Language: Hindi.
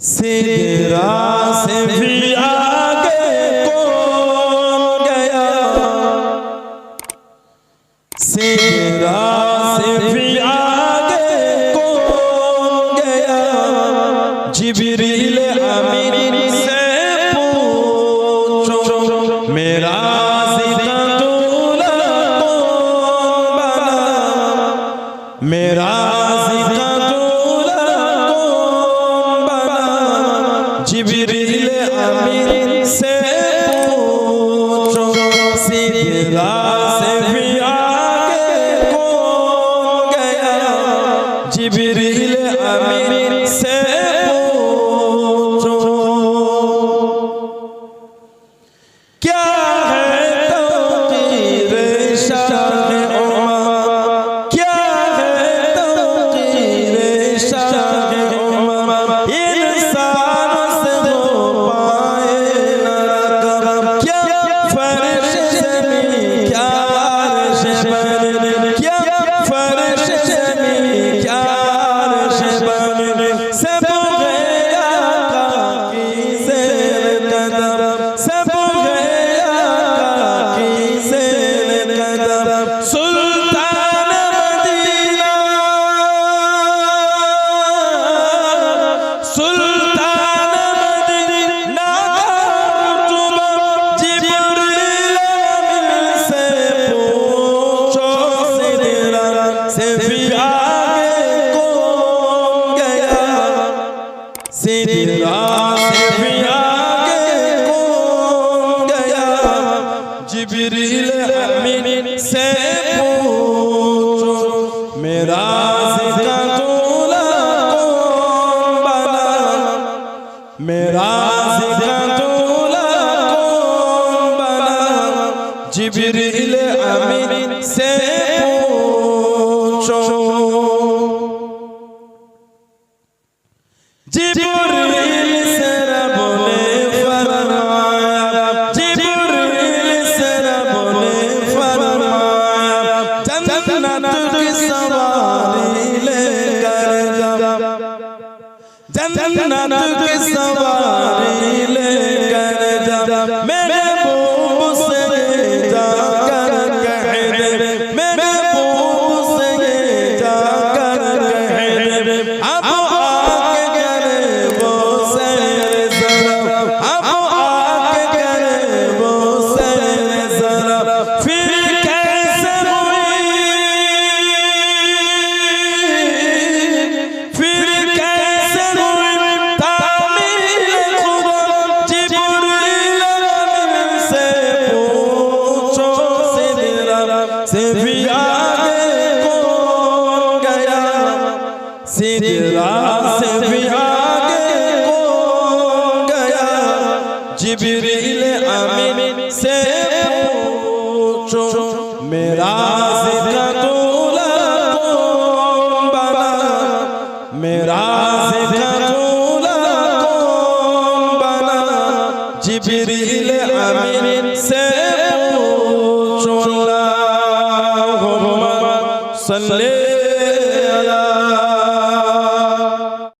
सिदरा से भी आगे कौन गया, सिदरा से भी आगे कौन गया, जिब्रील अमीन से पूछो मेरा ज़िंदा दूल्हा कौन बना, मेरा ज़िंदा दूल्हा कौन बना, जिब्रील अमीन से पूछो सिदरा से भी आगे कौन गया, जिब्रील अमीन से पूछो क्या है तौक़ीर शाह उमर, क्या है तौक़ीर शाह उमर, इंसान से हो पाए न रकब, क्या फर्श ज़मीं क्या अर्श बने, क्या फर्श ज़मीं क्या अर्श बने, सब गया की ज़ेर कदम, सब गया की ज़ेर कदम, सुल्तान मदीना, सुल्तान मदीना का रुतबा, जिब्रील अमीन से पूछो सिदरा से भी आगे कौन गया, सिदरा से भी आगे कौन गया, जिब्रील अमीन से पूछो मेरा ज़िंदा दूल्हा कौन बना, मेरा ज़िंदा दूल्हा कौन बना, जिब्रील अमीन से पूछो जिब्रील से रब ने फरमाया, जिब्रील से रब ने फरमाया, जन्नत की सवारी लेकर जा, जन्नत की सवारी लेकर जा, मेरे महबूब से जाकर कह दे, मेरे महबूब से जाकर कह दे, अब आके करे वो सैर ज़रा, अब आके करे वो सैर ज़रा, फिर कैसे हुई, फिर कैसे हुई तामीर खुदा, जिब्रील अमीन से पूछो सिदरा से भी आगे कौन गया, सिदरा से भी आगे कौन गया, जिब्रील अमीन से पूछो मेरा